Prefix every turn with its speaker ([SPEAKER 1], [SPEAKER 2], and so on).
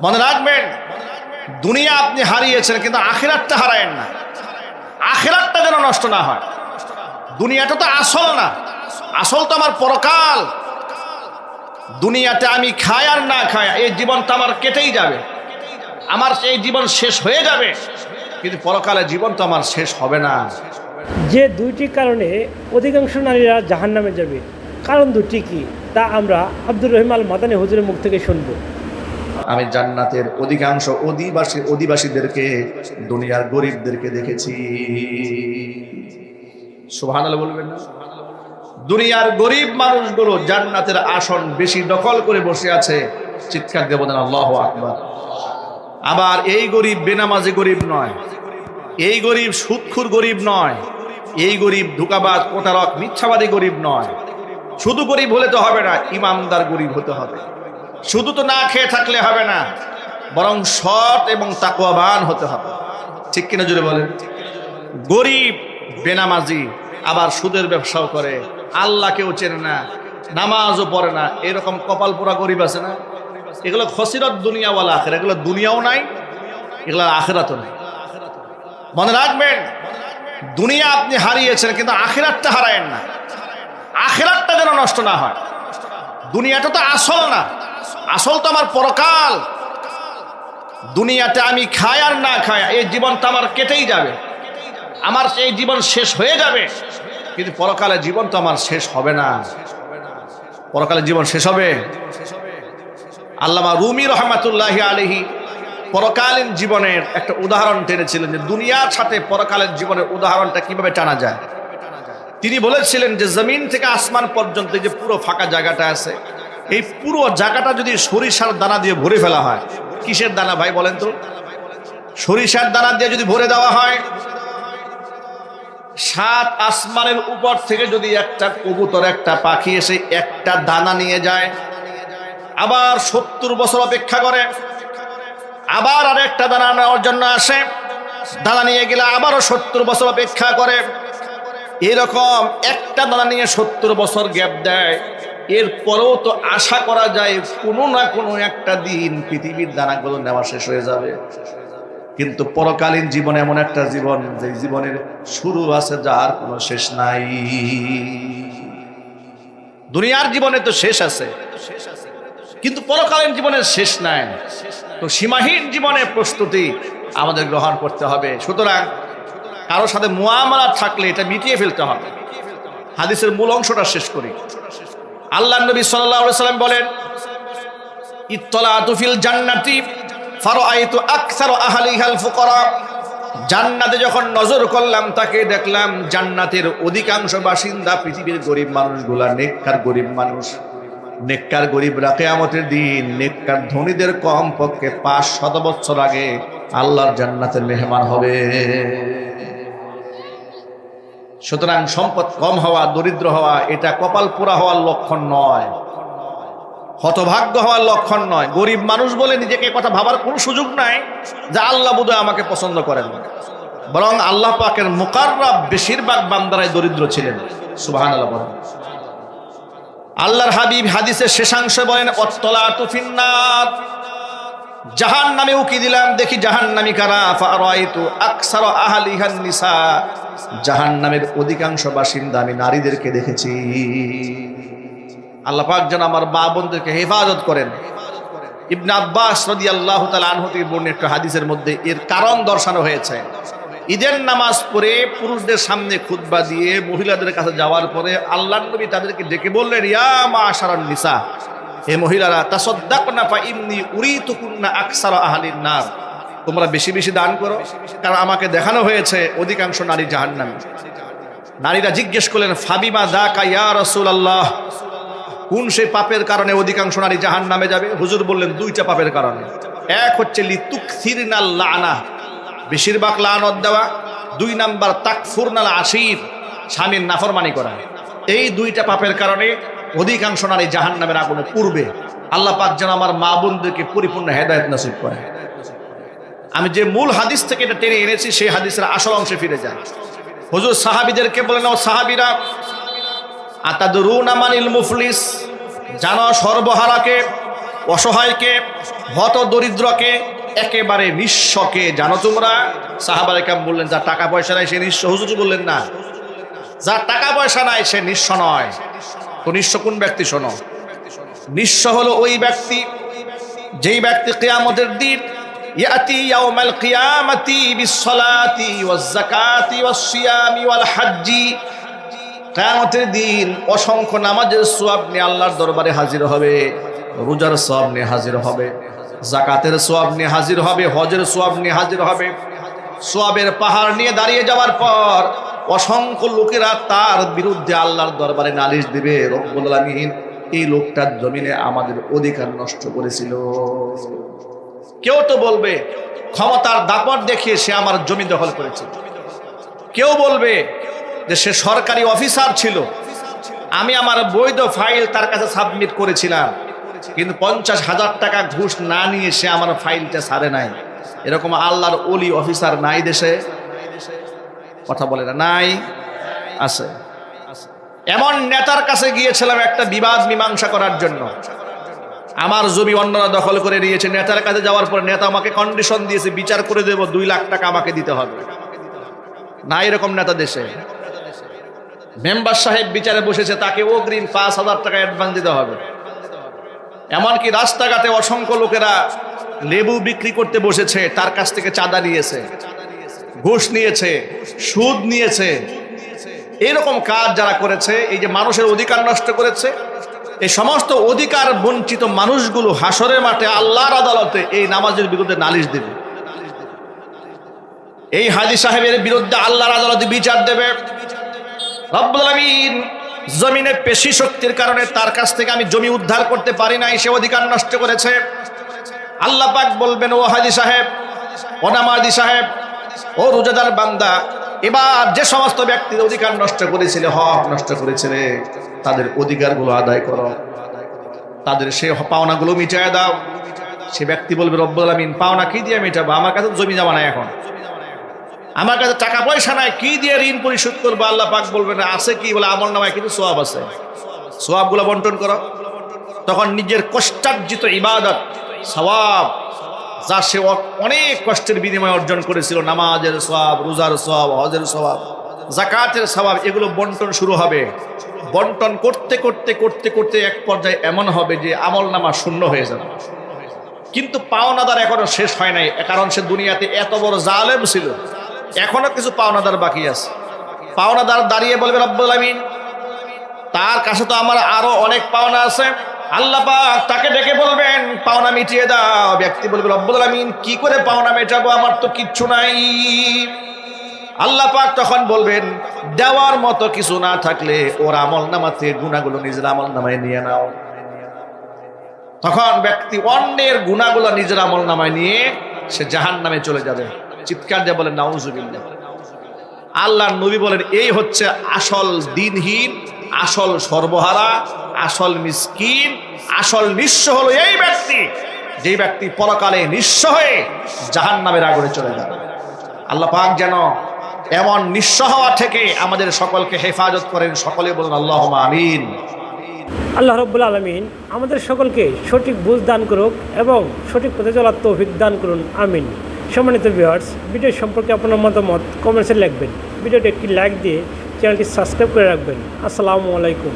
[SPEAKER 1] মনে রাখবেন, দুনিয়া আপনি হারিয়েছেন কিন্তু আখিরাতটা হারায়েন না। আখিরাতটা যেন নষ্ট না হয়। দুনিয়াটা তো আসল না, আসল তো আমার পরকাল। দুনিয়াতে আমি খাই আর না খাই, এই জীবনটা আমার কেটেই যাবে, আমার এই জীবন শেষ হয়ে যাবে, কিন্তু পরকালে জীবন তো আমার শেষ হবে না।
[SPEAKER 2] যে দুইটি কারণে অধিকাংশ নারীরা জাহান্নামে যাবে, কারণ দুটি কি তা আমরা আব্দুর রহিম আল মাদানী হুজুরের মুখ থেকে শুনব।
[SPEAKER 1] আমি জান্নাতের অধিকাংশ অধিবাসীদেরকে দুনিয়ার গরিবদেরকে দেখেছি। সুবহানাল্লাহ বলবেন না? দুনিয়ার গরিব মানুষগুলো জান্নাতের আসন বেশি দখল করে বসে আছে। চিৎকার দিয়ে বলেন আল্লাহু আকবার। আবার এই গরিব বেনামাজি গরিব নয়, এই গরিব সুদখোর গরিব নয়, এই গরিব ধোঁকাবাজ প্রতারক মিথ্যাবাদী গরিব নয়। শুধু গরিব হলে তো হবে না, ইমানদার গরিব হতে হবে। শুধু তো না খেয়ে থাকলে হবে না, বরং সৎ এবং তাকওয়াবান হতে হবে। ঠিক কিনা জুড়ে বলেন? গরিব বেনামাজি আবার সুদের ব্যবসাও করে, আল্লাহকেও চেনে না, নামাজও পড়ে না, এরকম কপাল পোড়া গরিব আছে না? এগুলো খসিরত দুনিয়াওয়ালা আখেরা, এগুলো দুনিয়াও নাই, এগুলো আখেরাতও নাই। মনে রাখবেন, দুনিয়া আপনি হারিয়েছেন কিন্তু আখিরাতটা হারায়েন না। আখিরাতটা যেন নষ্ট না হয়। দুনিয়াটা তো আসল না, আসল তো আমার পরকাল। দুনিয়াতে আমি খাই আর না খাই, এই জীবনটা আমার কেটেই যাবে, আমার এই জীবন শেষ হয়ে যাবে, কিন্তু পরকালে জীবন তো আমার শেষ হবে না। পরকালে জীবন শেষ হবে। আল্লামা রুমি রহমাতুল্লাহি আলাইহি পরকালীন জীবনের একটা উদাহরণ টেনেছিলেন যে দুনিয়ার সাথে পরকালের জীবনের উদাহরণটা কিভাবে টানা যায়। তিনি বলেছিলেন যে জমিন থেকে আসমান পর্যন্ত যে পুরো ফাঁকা জায়গাটা আছে, এই পুরো জায়গাটা যদি সরিষার দানা দিয়ে ভরে ফেলা হয়। কিসের দানা ভাই বলেন তো? সরিষার দানা দিয়ে যদি ভরে দেওয়া হয়, 7 আসমানের উপর থেকে যদি একটা কবুতর, একটা পাখি এসে একটা দানা নিয়ে যায়, আবার 70 বছর অপেক্ষা করে, আবার আর একটা দানা নেওয়ার জন্য আসে, দানা নিয়ে গেলে আবারও 70 বছর অপেক্ষা করে, এরকম একটা দানা নিয়ে 70 বছর গ্যাপ দেয়। এরপরেও তো আশা করা যায় কোনো না কোনো একটা দিন পৃথিবীর দানাগুলো নেওয়া শেষ হয়ে যাবে। কিন্তু পরকালীন জীবন এমন একটা জীবন, যে জীবনের শুরু আছে, যার কোনো শেষ নাই। দুনিয়ার জীবনে তো শেষ আছে, কিন্তু পরকালীন জীবনের শেষ নাই। তো সীমাহীন জীবনের প্রস্তুতি আমাদের গ্রহণ করতে হবে। সুতরাং কারোর সাথে মুআমালা থাকলে এটা মিটিয়ে ফেলতে হবে। হাদিসের মূল অংশটা শেষ করি। আল্লাহ নবী সাল্লাল্লাহু আলাইহি ওয়াসাল্লাম বলেন, ইত্তলাতু ফিল জান্নাতি ফারাআইতু আকসারা আহলিহাল ফুকারা। জান্নাতে যখন নজর করলাম, তাকে দেখলাম জান্নাতের অধিকাংশ বাসিন্দা পৃথিবীর গরিব মানুষগুলা, নেককার গরিব মানুষ। নেককার গরিবরা কিয়ামতের দিন নেককার ধনীদের কম পক্ষে 500 বছর আগে আল্লাহর জান্নাতের মেহমান হবে। সুতরাং সম্পদ কম হওয়া, দরিদ্র হওয়া এটা কপাল পোড়া হওয়ার লক্ষণ নয়, হতভাগ্য হওয়ার লক্ষণ নয়। গরিব মানুষ বলে নিজেকে কথা ভাবার কোনো সুযোগ নাই যে আল্লাহ বোধহয় আমাকে পছন্দ করেন না, বরং আল্লাহ পাকের মুকাররাব বেশিরভাগ বান্দারাই দরিদ্র ছিলেন। সুবহানাল্লাহ বলেন। আল্লাহর হাবিব হাদিসের শেষাংশে বলেন, অত্তলাতু ফিন্নার। জাহান্নামে উকি দিলাম, দেখি জাহান্নামী কারা। ফারাআইতু আকসারা আহলিহান নিসা। জাহান্নামের অধিকাংশ বাসিন্দা আমি নারীদেরকে দেখেছি। আল্লাহ পাক যেন আমার মা বোনদেরকে হেফাজত করেন। ইবনে আব্বাস রাদিয়াল্লাহু তাআলা আনহু থেকে বর্ণিত একটা হাদিসের মধ্যে এর কারণ দর্শানো হয়েছে। ঈদের নামাজ পড়ে পুরুষদের সামনে খুতবা দিয়ে মহিলাদের কাছে যাওয়ার পরে আল্লাহর নবী তাদেরকে ডেকে বললেন, ইয়া মাশারান নিসা, হে মহিলারা, তাসাদ্দাকনা ফা ইন্নী উরিতুকুন্না আকসারা আহলিন নার। তোমরা বেশি বেশি দান করো, কারণ আমাকে দেখানো হয়েছে অধিকাংশ নারী জাহান্নামী। নারীরা জিজ্ঞেস করলেন, ফাবিমা যাকা ইয়া রাসূলুল্লাহ, কোন সেই পাপের কারণে অধিকাংশ নারী জাহান্নামে যাবে? হুজুর বললেন, 2টা পাপের কারণে। এক হচ্ছে লিতুকসিরনাল লানা, বেশিরভাগ লানত দেওয়া। 2 নাম্বার তাকফুরনাল আশির, স্বামীর নাফরমানি করা। এই 2টা পাপের কারণে অধিকাংশ নারী জাহান্নামের আগুনে পুড়বে। আল্লাহ পাক যেন আমার মা বোনদেরকে পরিপূর্ণ হেদায়েত নসিব করে। আমি যে মূল হাদিস থেকে এটা টেনে এনেছি, সেই হাদিসের আসল অংশে ফিরে যায়। হুজুর সাহাবীদেরকে বলেন, ও সাহাবীরা, আতাদরুনা মানিল মুফলিস, জানো সর্বহারাকে? অসহায়কে, হত দরিদ্রকে, একেবারে নিঃস্বকে। জানো তোমরা, সাহাবায়ে কেরাম বললেন যার টাকা পয়সা নাই সে নিঃস্ব। হুজুর বললেন না, যার টাকা পয়সা নাই সে নিঃস্ব নয়। তো নিঃস্ব কোন ব্যক্তি? শোনো, নিঃস্ব হলো ওই ব্যক্তি যেই ব্যক্তি কিয়ামতের দিন ইয়াতি ইয়াউমাল কিয়ামাতি বিসসালাতি ওয়াজ যাকাতি ওয়াস সিয়ামি ওয়াল হজ্জি, কিয়ামতের দিন অসংখ্য নামাজের সওয়াব নিয়ে আল্লাহর দরবারে হাজির হবে, রোজার সওয়াব নিয়ে হাজির হবে, যাকাতের সওয়াব নিয়ে হাজির হবে, হজের সওয়াব নিয়ে হাজির হবে। সওয়াবের পাহাড় নিয়ে দাঁড়িয়ে যাওয়ার পর অসংখ্য লোকেরা তার বিরুদ্ধে আল্লাহর দরবারে নালিশ দিবে, রব্বুল আলামিন এই লোকটার জমিনে আমাদের অধিকার নষ্ট করেছিল। কেউ তো বলবে ক্ষমতার দাপট দেখিয়ে সে আমার জমি দখল করেছে, কেউ বলবে যে সে সরকারি অফিসার ছিল, আমি আমার বৈধ ফাইল তার কাছে সাবমিট করেছিলাম, কিন্তু 50,000 টাকা ঘুষ না নিয়ে সে আমার ফাইলটা ছাড়ে নাই। এরকম আল্লাহর ওলি অফিসার নাই দেশে? কথা বলে না, নাই? আছে। এমন নেতার কাছে গিয়েছিলাম একটা বিবাদ মীমাংসা করার জন্য, আমার জমি অন্যরা দখল করে নিয়েছে। নেতার কাছে যাওয়ার পর নেতা আমাকে কন্ডিশন দিয়েছে, বিচার করে দেব, 2 লাখ টাকা আমাকে দিতে হবে। না এরকম নেতা দেশে? মেম্বার সাহেব বিচারে বসেছে, তাকে অগ্রিম 5,000 টাকা অ্যাডভান্স দিতে হবে। এমনকি রাস্তাঘাটে অসংখ্য লোকেরা লেবু বিক্রি করতে বসেছে, তার কাছ থেকে চাঁদা নিয়েছে, ঘুষ নিয়েছে, সুদ নিয়েছে। এরকম কাজ যারা করেছে, এই যে মানুষের অধিকার নষ্ট করেছে, এই সমস্ত অধিকার বঞ্চিত মানুষগুলো হাসরের মাঠে আল্লাহর আদালতে এই নামাজের বিরুদ্ধে নালিশ দেবে। এই হাজী সাহেবের বিরুদ্ধে আল্লাহর আদালতে বিচার দেবে। রব্বুল আলামিন জমিনে পেশি শক্তির কারণে তার কাছ থেকে আমি জমি উদ্ধার করতে পারি নাই, সে অধিকার নষ্ট করেছে। আল্লাহ পাক বলবেন, ও হাজী সাহেব, ও নামাজি সাহেব, ও রোজাদার বান্দা, এবার যে সমস্ত ব্যক্তির অধিকার নষ্ট করেছিল, হক নষ্ট করেছিল, তাদের অধিকারগুলো আদায় করো, তাদের সে পাওনাগুলো মিটায় দাও। সে ব্যক্তি বলবে, রব্বুল আলামিন পাওনা কি দিয়ে মিটাবো? আমার কাছে জমি জমা নাই, এখন আমার কাছে টাকা পয়সা নাই, কি দিয়ে ঋণ পরিশোধ করবো? আল্লাহ পাক বলবেন, আছে কি? বলে আমল নামায় কিন্তু সওয়াব আছে, সওয়াবগুলো বন্টন করো। তখন নিজের কষ্টার্জিত ইবাদত সওয়াব, যা সে অনেক কষ্টের বিনিময়ে অর্জন করেছিল, নামাজের সওয়াব, রোজার সওয়াব, হজের সওয়াব, যাকাতের সওয়াব, এগুলো বন্টন শুরু হবে। বন্টন করতে করতে করতে করতে এক পর্যায়ে এমন হবে যে আমল নামা শূন্য হয়ে যাবে। কিন্তু পাওনাদার এখনো শেষ হয় নাই, কারণ সে দুনিয়াতে এত বড় জালেম ছিল, এখনো কিছু পাওনাদার বাকি আছে। পাওনাদার দাঁড়িয়ে বলবে, রব্বুল আলামিন তার কাছে তো আমার আরো অনেক পাওনা আছে। আল্লাহ পাক তাকে ডেকে বলবেন, পাওনা মিটিয়ে দাও। ব্যক্তি বলবে, রব্বুল আলামিন কি করে পাওনা মেটাবো? আমার তো কিচ্ছু নাই। আল্লাহ পাক তখন বলবেন, দেওয়ার মতো কিছু না থাকলে ওর আমল নামাতে গুনাহগুলো নিজের আমল নামায় নিয়ে নাও। তখন ব্যক্তি অন্যের গুনাহগুলো নিজের আমল নামায় নিয়ে সে জাহান্নামে চলে যাবে। চিৎকার দিয়ে বলেন নাউজুবিল্লাহ। আল্লাহর নবী বলেন, এই হচ্ছে আসল দিনহীন, আসল সর্বহারা, আসল মিসকিন, আসল নিঃস্ব হলো এই ব্যক্তি, যেই ব্যক্তি পরকালে নিঃস্ব হয়ে জাহান্নামের আগুনে চলে যাবে। আল্লাহ পাক যেন এমন নিঃস্ব হওয়া থেকে আমাদের সকলকে হেফাজত করেন। সকলে বলুন আল্লাহুম্মা আমিন।
[SPEAKER 2] আল্লাহ রাব্বুল আলামিন আমাদের সকলকে সঠিক বুঝ দান করুক এবং সঠিক পথে চলার তৌফিক দান করুন, আমিন। সম্মানিত ভিউয়ার্স, ভিডিও সম্পর্কে আপনার মতামত কমেন্টসে লিখবেন। ভিডিওটি একটি লাইক দিয়ে চ্যানেলটি সাবস্ক্রাইব করে রাখবেন। আসসালামু আলাইকুম।